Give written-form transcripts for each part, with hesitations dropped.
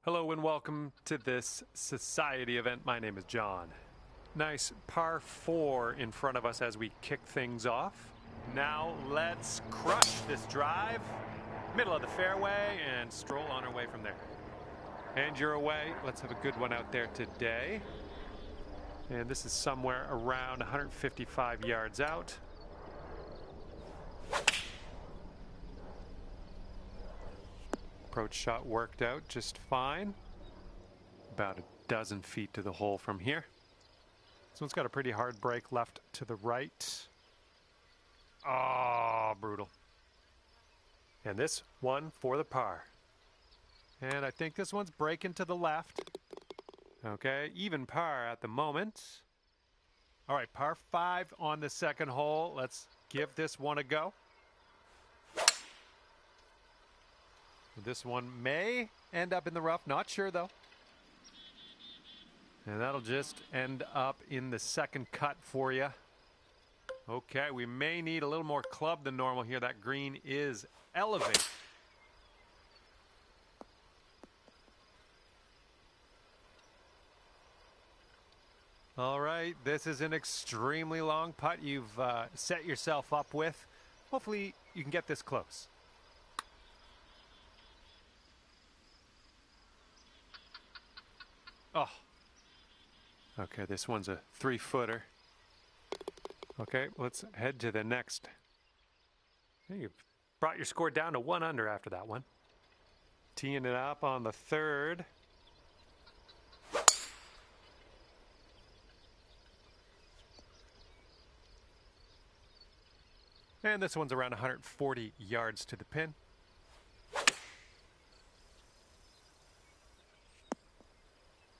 Hello and welcome to this society event. My name is John. Nice par 4 in front of us as we kick things off. Now let's crush this drive, middle of the fairway, and stroll on our way from there. And you're away. Let's have a good one out there today. And this is somewhere around 155 yards out. Approach shot worked out just fine. About a dozen feet to the hole from here. This one's got a pretty hard break left to the right. Oh, brutal. And this one for the par. And I think this one's breaking to the left. Okay, even par at the moment. All right, par 5 on the second hole. Let's give this one a go. This one may end up in the rough, not sure though. And that'll just end up in the second cut for you. Okay, we may need a little more club than normal here. That green is elevated. All right, this is an extremely long putt you've set yourself up with. Hopefully you can get this close. Oh. Okay, this one's a 3-footer. Okay, let's head to the next. You've brought your score down to 1 under after that one. Teeing it up on the third. And this one's around 140 yards to the pin.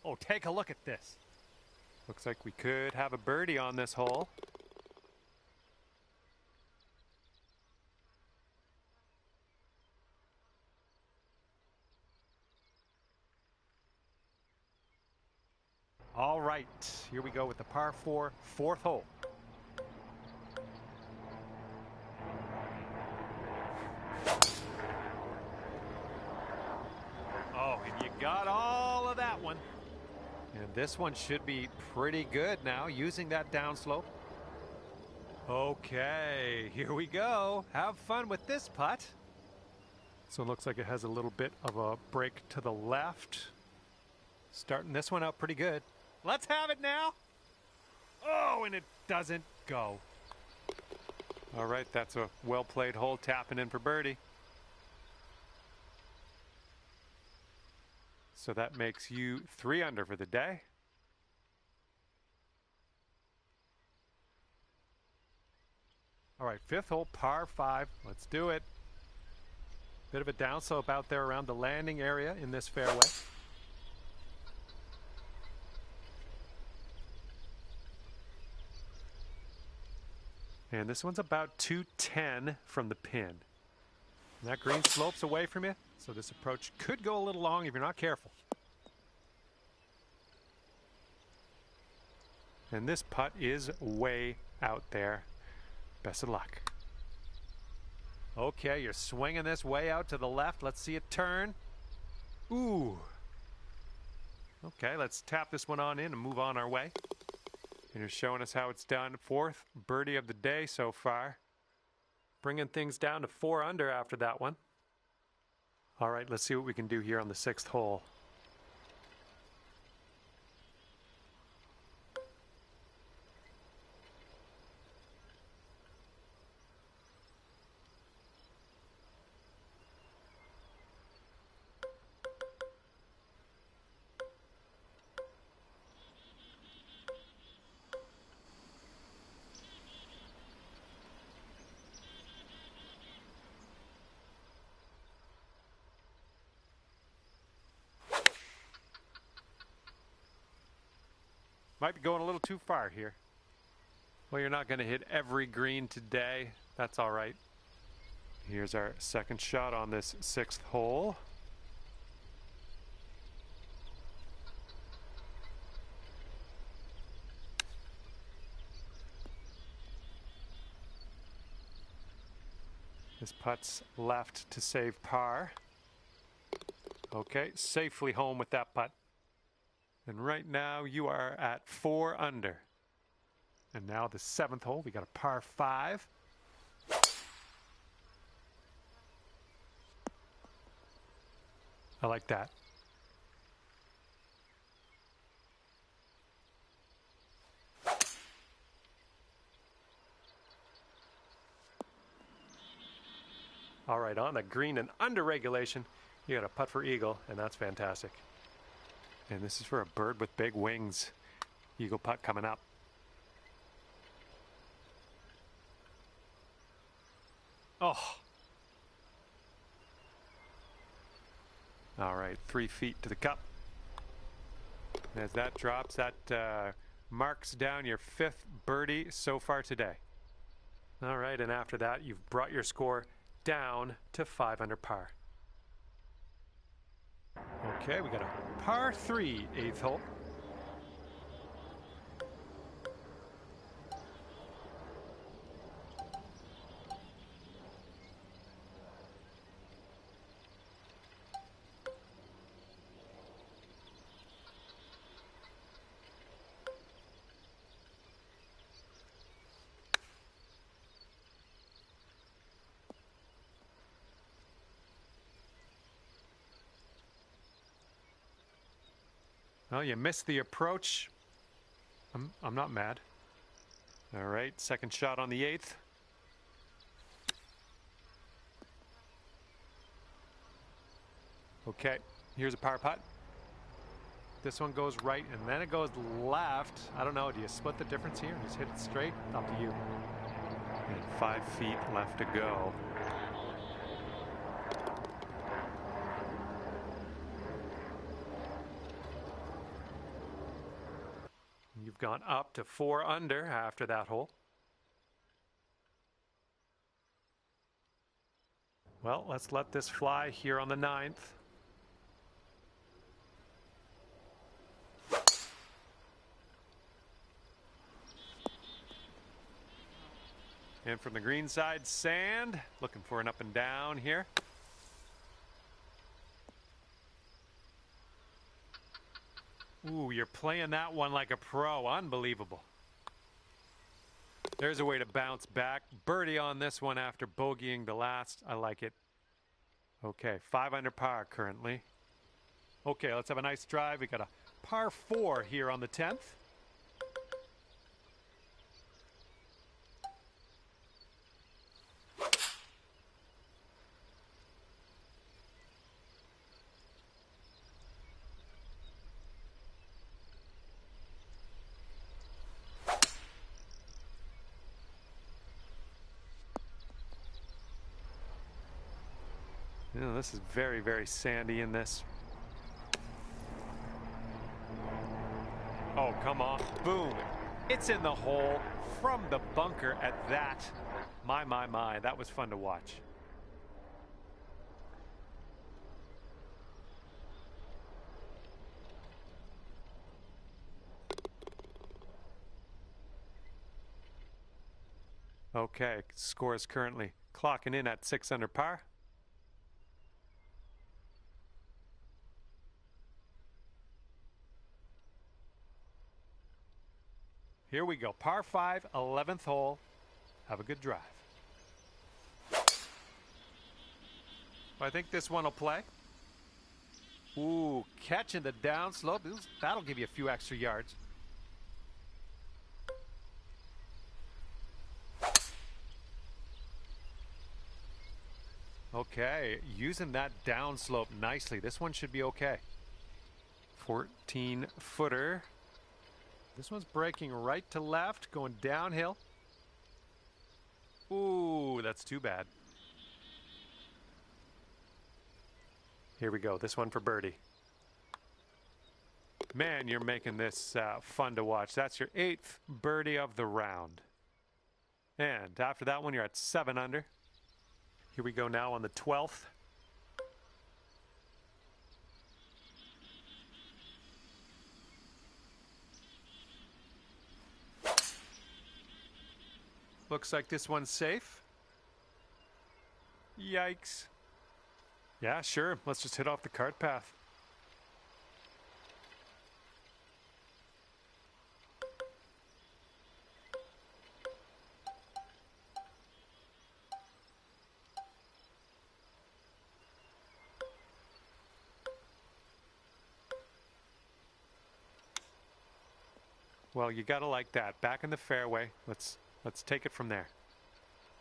Oh, take a look at this. Looks like we could have a birdie on this hole. All right, here we go with the par 4, 4th hole. Oh, and you got all of that one. And this one should be pretty good now, using that downslope. Okay, here we go. Have fun with this putt. So it looks like it has a little bit of a break to the left. Starting this one out pretty good. Let's have it now. Oh, and it doesn't go. All right, that's a well-played hole, tapping in for birdie. So that makes you 3 under for the day. All right, 5th hole, par 5. Let's do it. Bit of a downslope out there around the landing area in this fairway. And this one's about 210 from the pin. And that green slopes away from you, so this approach could go a little long if you're not careful. And this putt is way out there. Best of luck. Okay, you're swinging this way out to the left. Let's see it turn. Ooh. Okay, let's tap this one on in and move on our way. And you're showing us how it's done. 4th birdie of the day so far. Bringing things down to 4 under after that one. All right, let's see what we can do here on the 6th hole. Might be going a little too far here. Well, you're not going to hit every green today. That's all right. Here's our second shot on this 6th hole. This putt's left to save par. Okay, safely home with that putt. And right now you are at 4 under. And now the 7th hole, we got a par 5. I like that. All right, on the green and under regulation, you got a putt for eagle, and that's fantastic. And this is for a bird with big wings. Eagle putt coming up. Oh. All right, 3 feet to the cup. And as that drops, that marks down your 5th birdie so far today. All right, and after that, you've brought your score down to 5 under par. Okay, we got a par 3 8th hole. Well, you missed the approach. I'm not mad. All right, second shot on the 8th. Okay, here's a par putt. This one goes right, and then it goes left. I don't know, do you split the difference here and just hit it straight? Up to you. And 5 feet left to go. You've gone up to 4 under after that hole. Well, let's let this fly here on the 9th. And from the green side, sand. Looking for an up and down here. Ooh, you're playing that one like a pro. Unbelievable. There's a way to bounce back. Birdie on this one after bogeying the last. I like it. Okay, 5 under par currently. Okay, let's have a nice drive. We got a par 4 here on the 10th. You know, this is very, very sandy in this. Oh, come on. Boom. It's in the hole from the bunker at that. My. That was fun to watch. Okay, score is currently clocking in at 6 under par. Here we go. Par 5, 11th hole. Have a good drive. I think this one will play. Ooh, catching the downslope. That'll give you a few extra yards. Okay, using that downslope nicely. This one should be okay. 14-footer. This one's breaking right to left, going downhill. Ooh, that's too bad. Here we go. This one for birdie. Man, you're making this fun to watch. That's your 8th birdie of the round. And after that one, you're at 7 under. Here we go now on the 12th. Looks like this one's safe. Yikes. Yeah, sure. Let's just hit off the cart path. Well, you gotta like that. Back in the fairway. Let's take it from there.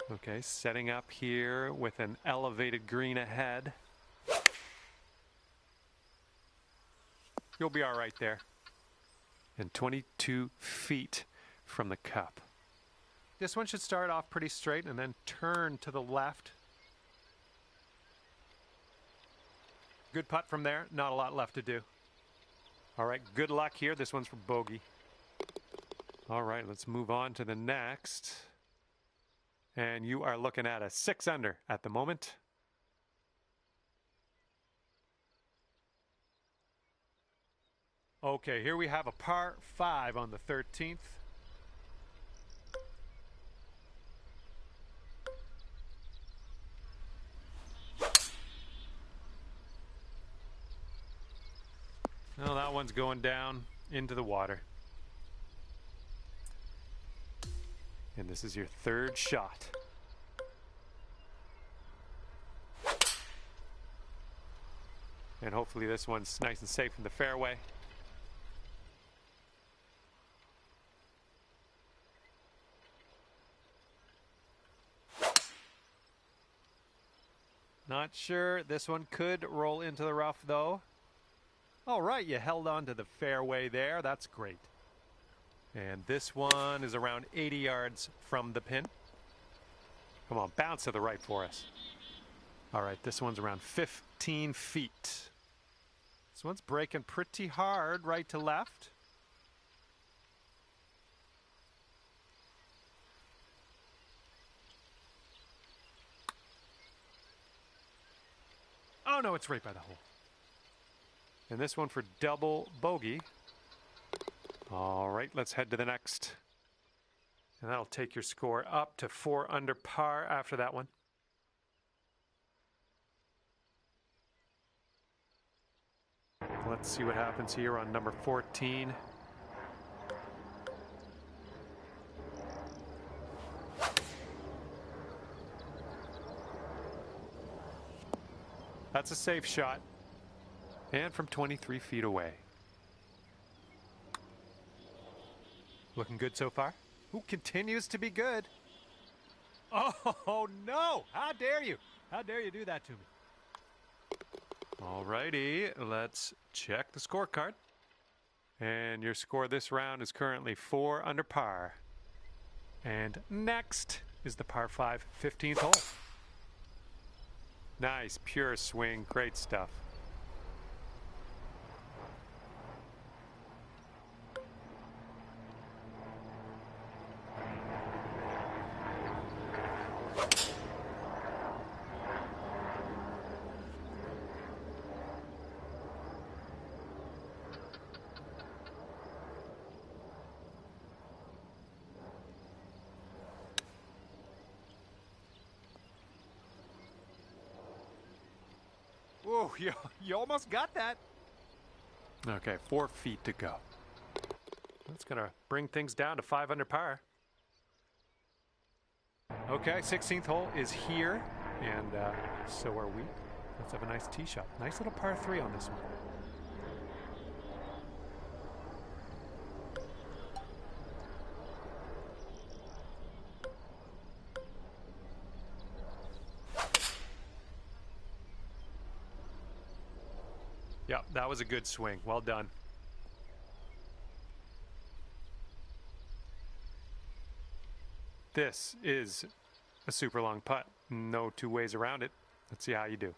Okay, setting up here with an elevated green ahead. You'll be all right there. And 22 feet from the cup. This one should start off pretty straight and then turn to the left. Good putt from there. Not a lot left to do. All right, good luck here. This one's for bogey. All right, let's move on to the next. And you are looking at a 6 under at the moment. Okay, here we have a par 5 on the 13th. Well, that one's going down into the water. And this is your third shot. And hopefully this one's nice and safe in the fairway. Not sure. This one could roll into the rough, though. All right, you held on to the fairway there. That's great. And this one is around 80 yards from the pin. Come on, bounce to the right for us. All right, this one's around 15 feet. This one's breaking pretty hard right to left. Oh, no, it's right by the hole. And this one for double bogey. All right, let's head to the next. And that'll take your score up to 4 under par after that one. Let's see what happens here on number 14. That's a safe shot. And from 23 feet away. Looking good so far? Who continues to be good? Oh, no! How dare you? How dare you do that to me? All righty, let's check the scorecard. And your score this round is currently 4 under par. And next is the par 5 15th hole. Nice, pure swing, great stuff. Whoa, you almost got that. Okay, 4 feet to go. That's going to bring things down to 5 under par. Okay, 16th hole is here, and so are we. Let's have a nice tee shot. Nice little par 3 on this one. Yep, that was a good swing. Well done. This is a super long putt. No two ways around it. Let's see how you do.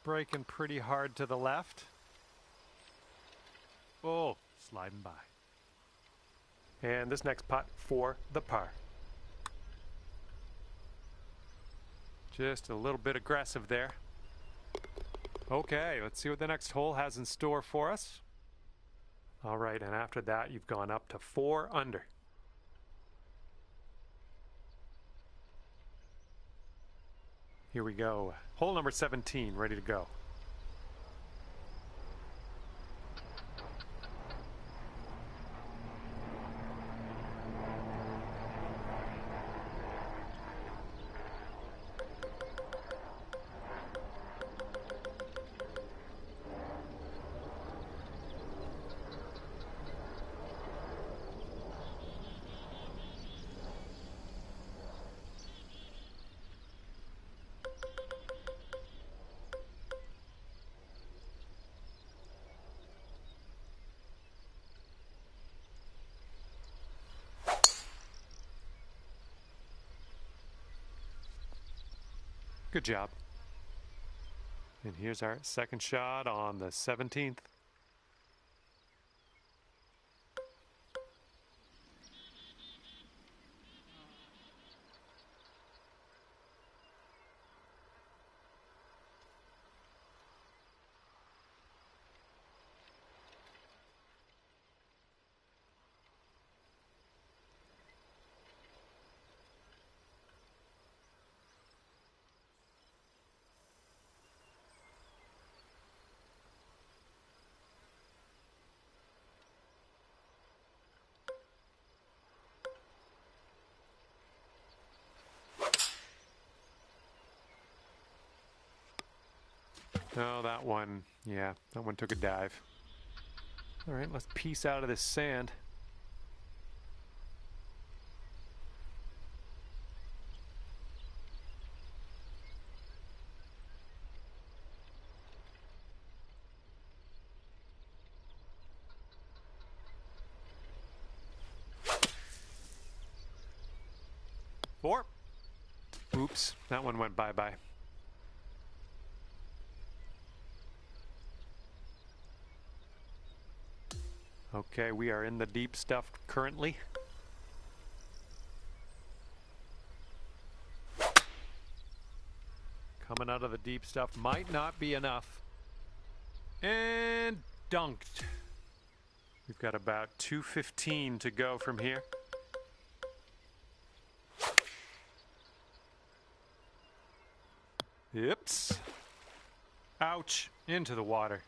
Breaking pretty hard to the left. Oh, sliding by. And this next putt for the par. Just a little bit aggressive there. Okay, let's see what the next hole has in store for us. All right, and after that, you've gone up to 4 under. Here we go. Hole number 17, ready to go. Good job. And here's our second shot on the 17th. Oh, that one took a dive. All right, let's piece out of this sand. Four. Oops, that one went bye-bye. Okay, we are in the deep stuff currently. Coming out of the deep stuff might not be enough. And dunked. We've got about 2:15 to go from here. Oops. Ouch, into the water.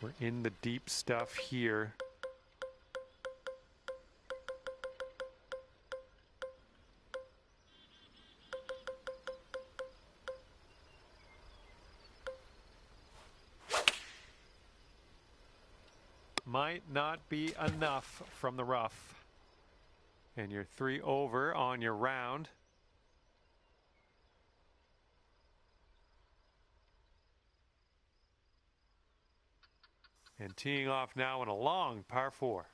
We're in the deep stuff here. Might not be enough from the rough. And you're 3 over on your round. And teeing off now in a long par 4.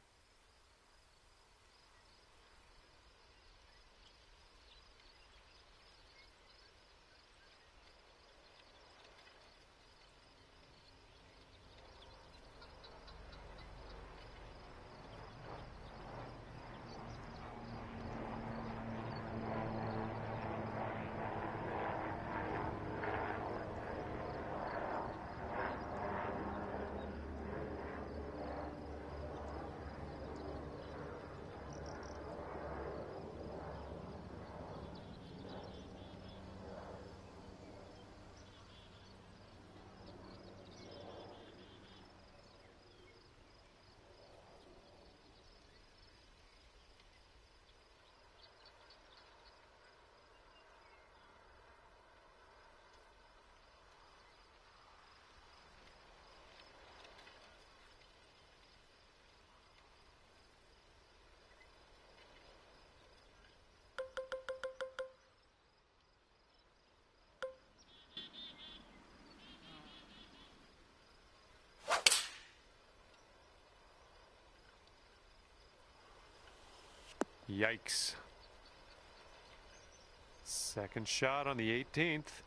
Yikes. Second shot on the 18th.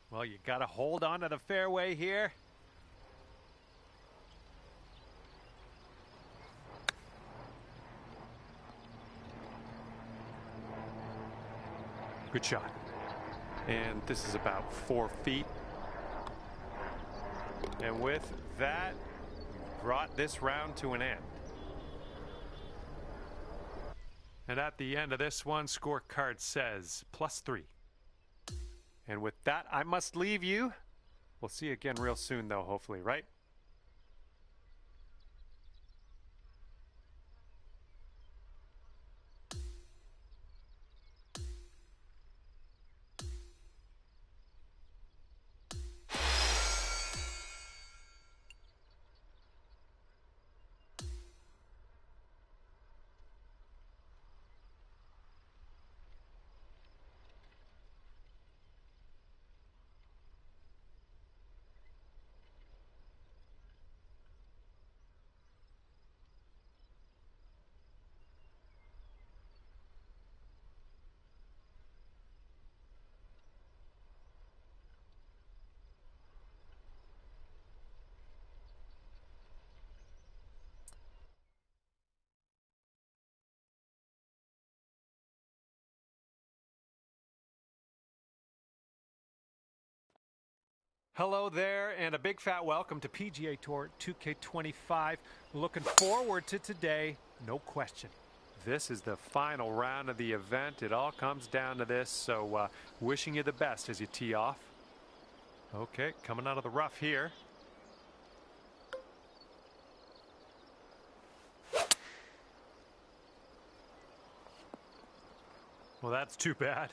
Well, you got to hold on to the fairway here. Good shot. And this is about 4 feet. And with that, we've brought this round to an end. And at the end of this one, scorecard says +3. And with that, I must leave you. We'll see you again real soon, though, hopefully, right? Hello there, and a big fat welcome to PGA Tour 2K25. Looking forward to today, no question. This is the final round of the event. It all comes down to this, so wishing you the best as you tee off. Okay, coming out of the rough here. Well, that's too bad.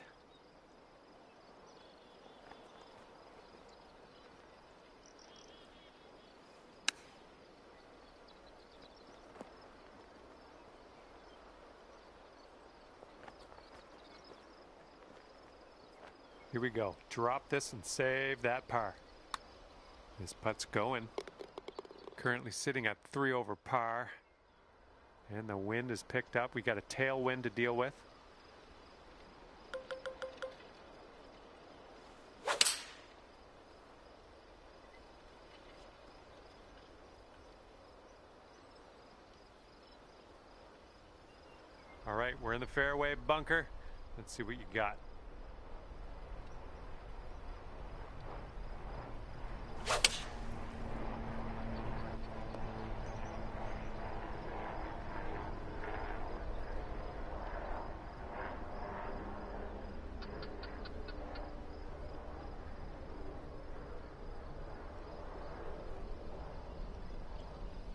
Here we go. Drop this and save that par. This putt's going. Currently sitting at 3 over par. And the wind is picked up. We got a tailwind to deal with. All right, we're in the fairway bunker. Let's see what you got.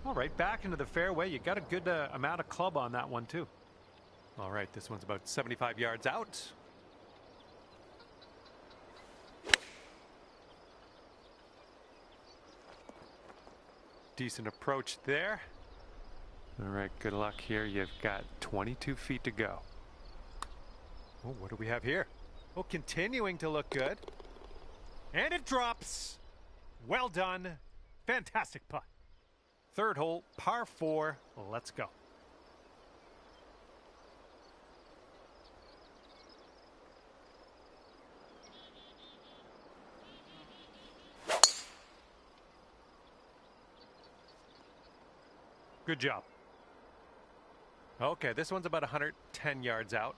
All right, back into the fairway. You got a good amount of club on that one, too. All right, this one's about 75 yards out. Decent approach there. All right, good luck here. You've got 22 feet to go. Oh, what do we have here? Oh, continuing to look good. And it drops. Well done. Fantastic putt. Third hole, par 4. Let's go. Good job. Okay, this one's about 110 yards out.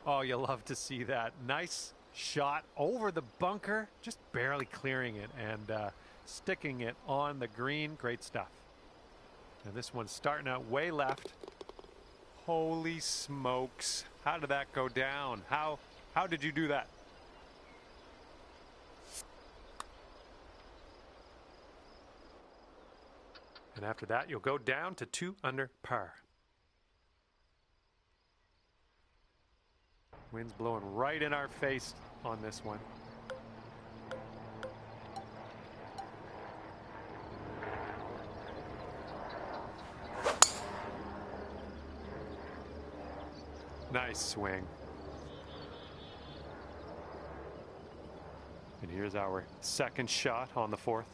Oh, you love to see that. Nice shot over the bunker, just barely clearing it and sticking it on the green. Great stuff. And this one's starting out way left. Holy smokes. How did that go down? How did you do that? And after that, you'll go down to 2 under par. Wind's blowing right in our face on this one. Nice swing. And here's our second shot on the 4th.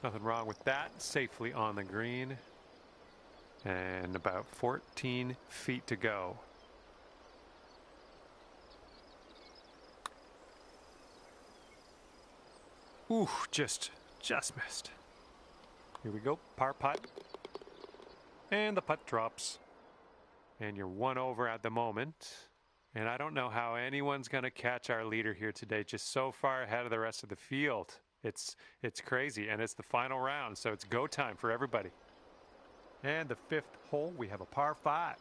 Nothing wrong with that. Safely on the green. And about 14 feet to go. Ooh, just missed. Here we go, par putt. And the putt drops. And you're 1 over at the moment. And I don't know how anyone's going to catch our leader here today, just so far ahead of the rest of the field. It's crazy, and it's the final round, so it's go time for everybody. And the fifth hole, we have a par 5.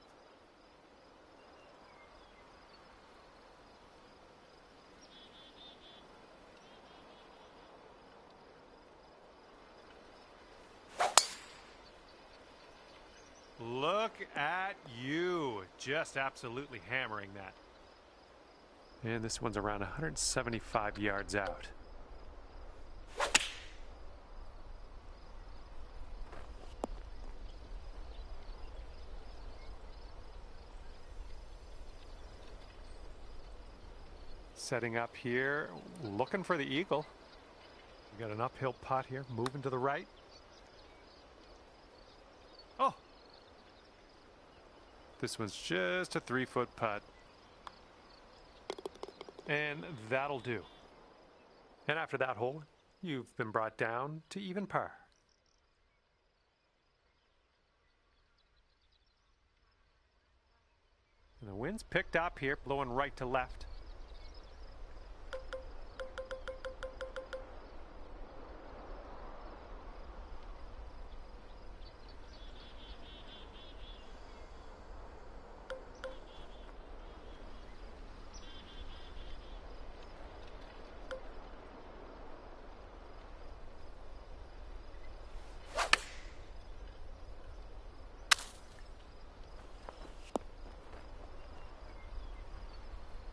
Look at you, just absolutely hammering that. And this one's around 175 yards out. Setting up here, looking for the eagle. We got an uphill putt here, moving to the right. Oh! This one's just a 3-foot putt. And that'll do. And after that hole, you've been brought down to even par. And the wind's picked up here, blowing right to left.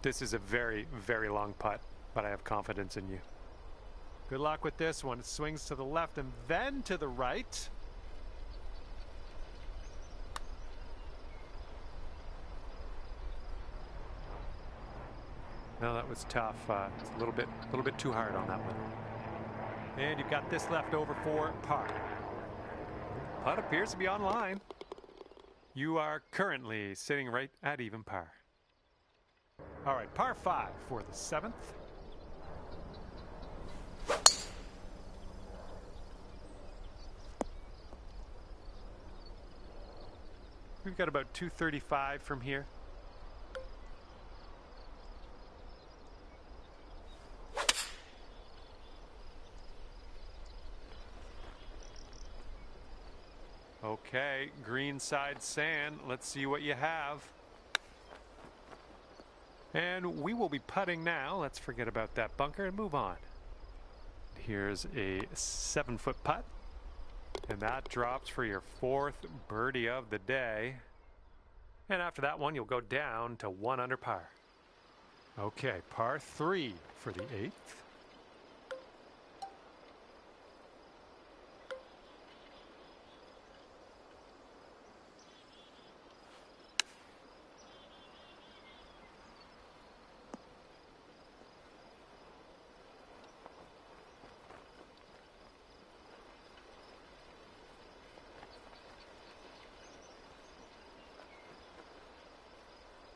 This is a very, very long putt, but I have confidence in you. Good luck with this one. It swings to the left and then to the right. No, that was tough. It's a little bit too hard on that one. And you've got this left over for par. Putt appears to be online. You are currently sitting right at even par. All right, par 5 for the 7th. We've got about 235 from here. Okay, green side sand. Let's see what you have. And we will be putting now. Let's forget about that bunker and move on. Here's a 7-foot putt. And that drops for your 4th birdie of the day. And after that one, you'll go down to 1 under par. Okay, par 3 for the 8th.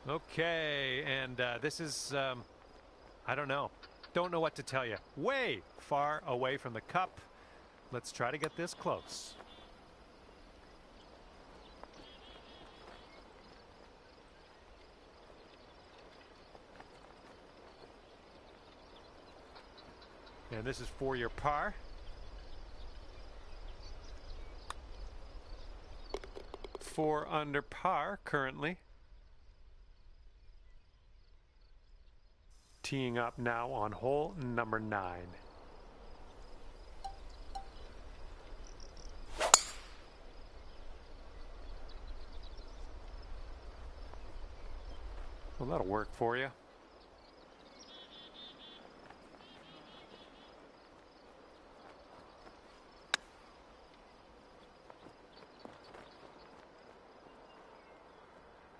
Okay, and this is, I don't know what to tell you. Way far away from the cup. Let's try to get this close. And this is for your par. Four under par currently. Teeing up now on hole number 9. Well, that'll work for you.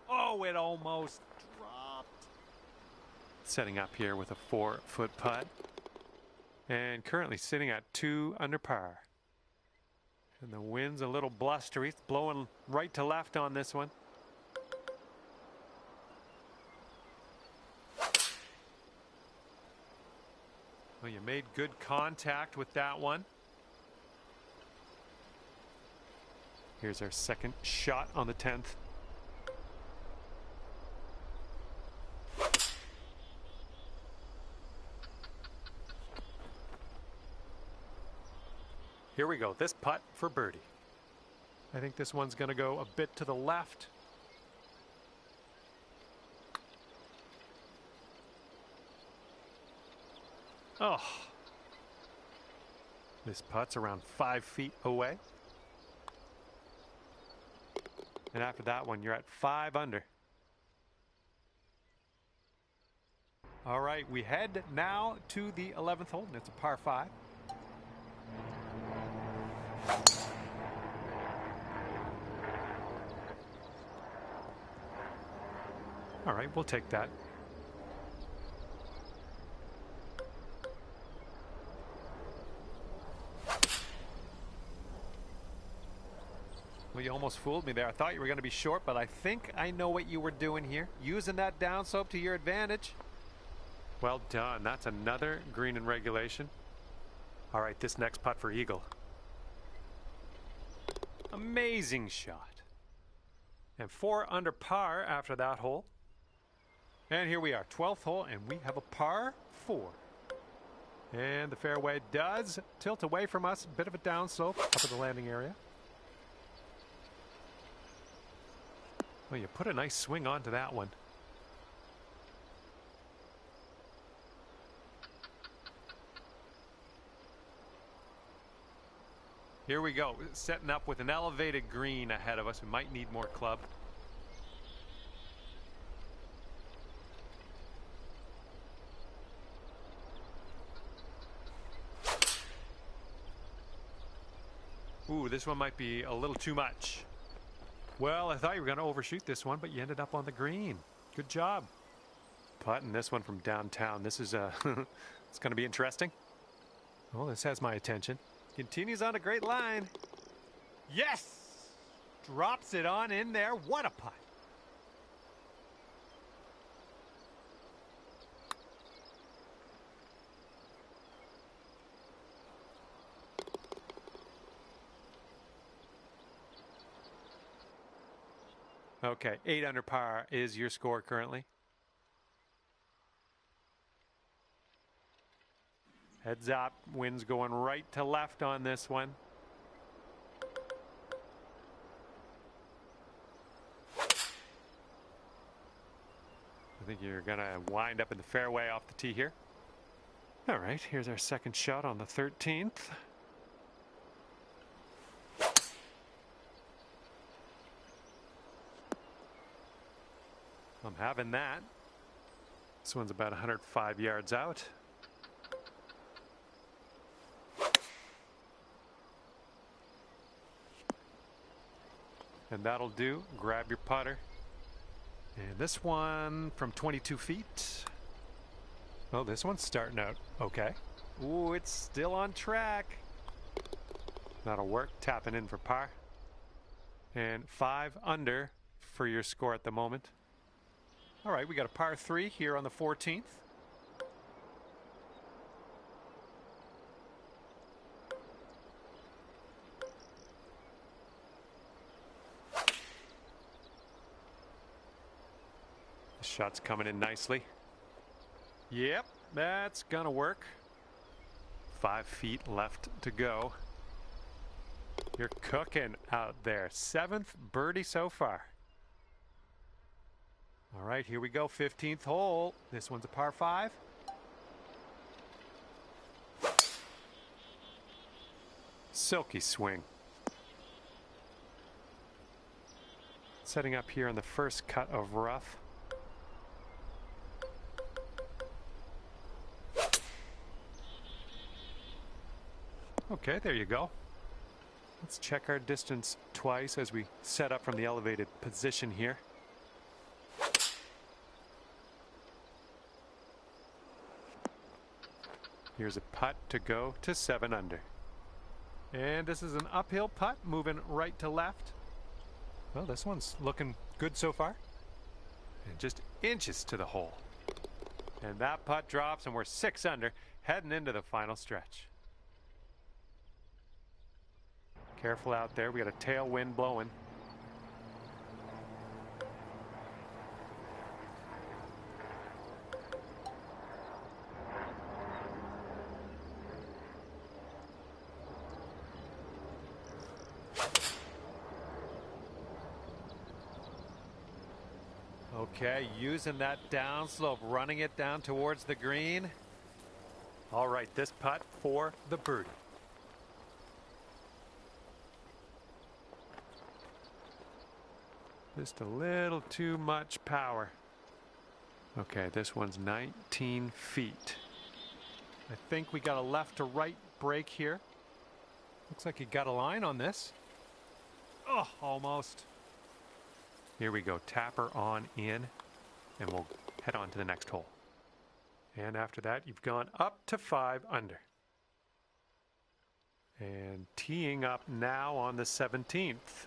Oh, it almost dropped. Setting up here with a 4-foot putt. And currently sitting at 2 under par. And the wind's a little blustery. It's blowing right to left on this one. Well, you made good contact with that one. Here's our second shot on the 10th. Here we go. This putt for birdie. I think this one's going to go a bit to the left. Oh. This putt's around 5 feet away. And after that one, you're at 5 under. All right, we head now to the 11th hole, and it's a par 5. All right, we'll take that. Well, you almost fooled me there. I thought you were going to be short, but I think I know what you were doing here. Using that downslope to your advantage. Well done. That's another green in regulation. All right, this next putt for eagle. Amazing shot. And 4 under par after that hole. And here we are, 12th hole, and we have a par 4. And the fairway does tilt away from us. A bit of a downslope up at the landing area. Well, you put a nice swing onto that one. Here we go, setting up with an elevated green ahead of us. We might need more club. Ooh, this one might be a little too much. Well, I thought you were going to overshoot this one, but you ended up on the green. Good job. Putting this one from downtown. This is it's going to be interesting. Well, this has my attention. Continues on a great line. Yes! Drops it on in there. What a putt. Okay, 8 under par is your score currently. Heads up, wind's going right to left on this one. I think you're going to wind up in the fairway off the tee here. All right, here's our second shot on the 13th. I'm having that. This one's about 105 yards out. And that'll do. Grab your putter. And this one from 22 feet. Oh, this one's starting out okay. Ooh, it's still on track. That'll work. Tapping in for par. And 5 under for your score at the moment. All right, we got a par 3 here on the 14th. The shot's coming in nicely. Yep, that's gonna work. 5 feet left to go. You're cooking out there. 7th birdie so far. All right, here we go. 15th hole. This one's a par 5. Silky swing. Setting up here on the first cut of rough. Okay, there you go. Let's check our distance twice as we set up from the elevated position here. Here's a putt to go to 7 under. And this is an uphill putt, moving right to left. Well, this one's looking good so far. And just inches to the hole. And that putt drops, and we're 6 under, heading into the final stretch. Careful out there. We got a tailwind blowing. Okay, using that downslope, running it down towards the green. All right, this putt for the birdie. Just a little too much power. Okay, this one's 19 feet. I think we got a left to right break here. Looks like you got a line on this. Oh, almost. Here we go, tapper on in, and we'll head on to the next hole. And after that, you've gone up to 5 under. And teeing up now on the 17th.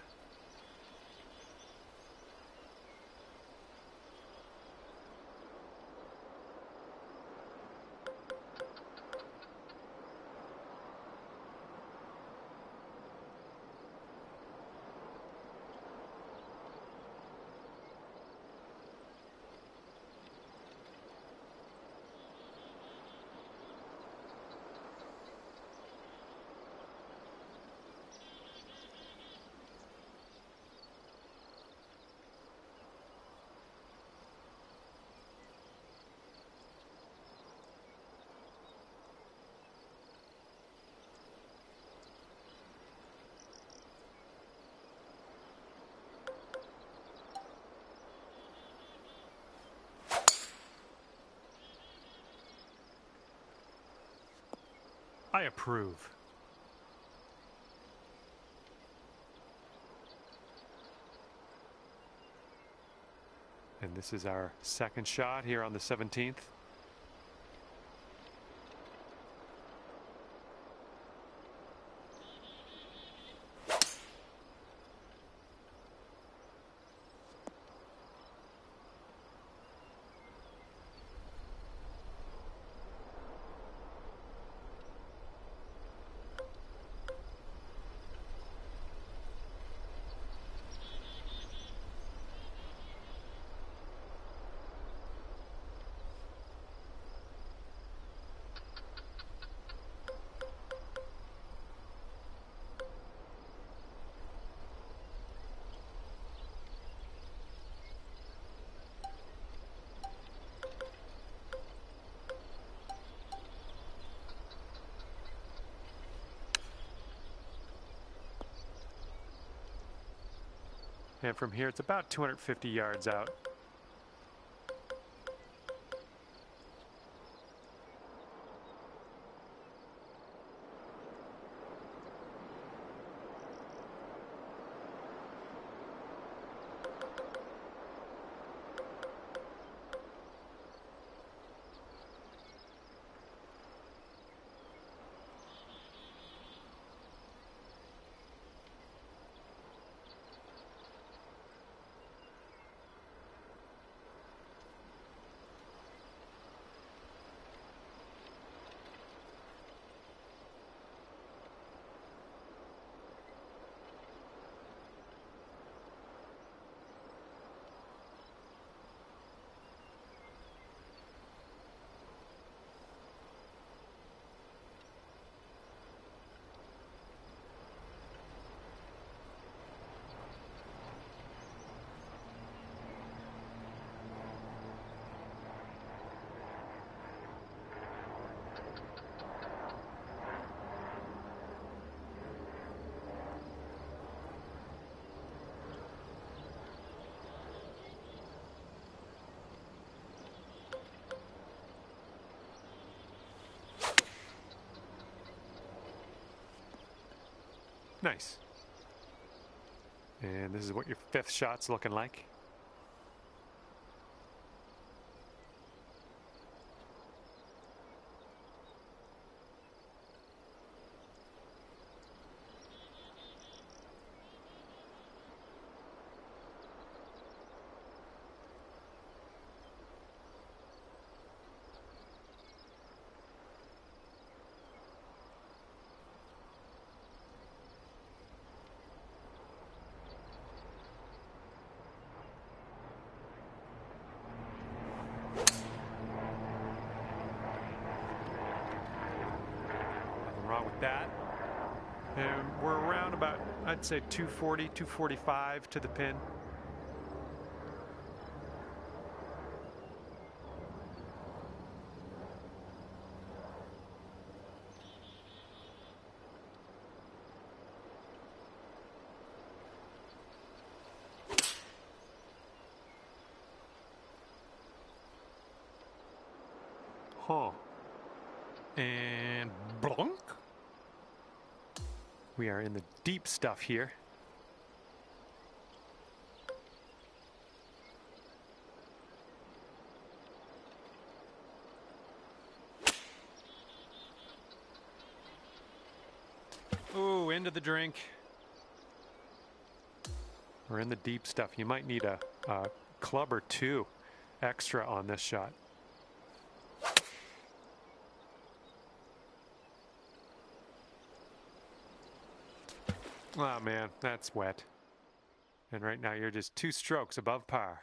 I approve. And this is our second shot here on the 17th. And from here, it's about 250 yards out. Nice. And this is what your fifth shot's looking like. Nothing wrong with that. And we're around about, I'd say 240, 245 to the pin. Huh. And blunk. We are in the deep stuff here. Ooh, into the drink. We're in the deep stuff. You might need a club or two extra on this shot. Oh man, that's wet. And right now you're just 2 strokes above par.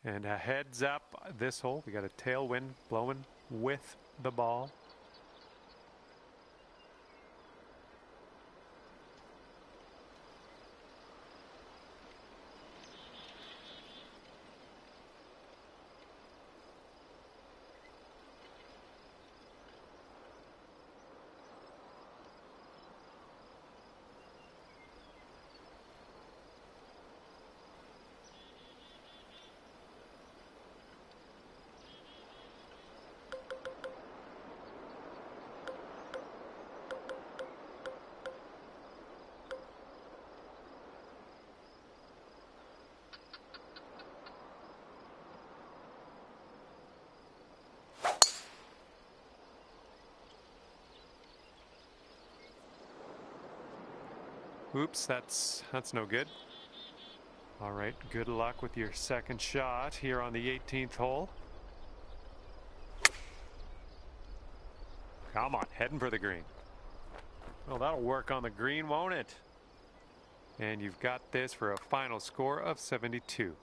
And a heads up this hole. We got a tailwind blowing with the ball. Oops, that's no good. All right, good luck with your second shot here on the 18th hole. Come on, heading for the green. Well, that'll work on the green, won't it? And you've got this for a final score of 72.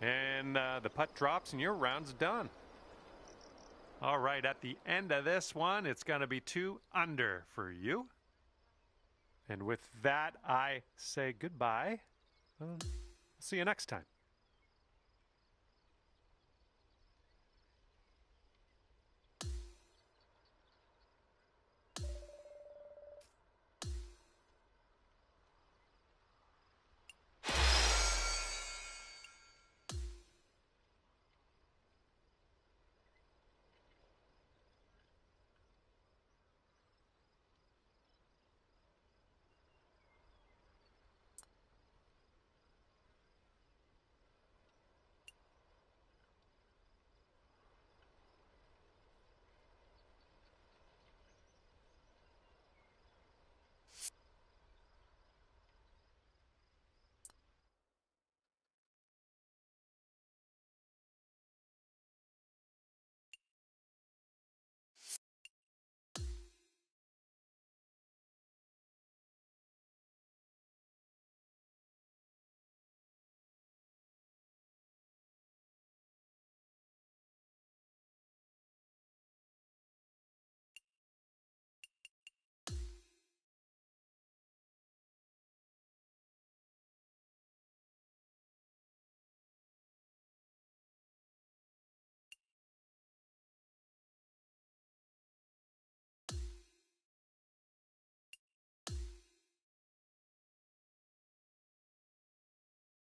And the putt drops and your round's done. All right, at the end of this one, it's going to be 2 under for you. And with that, I say goodbye. See you next time.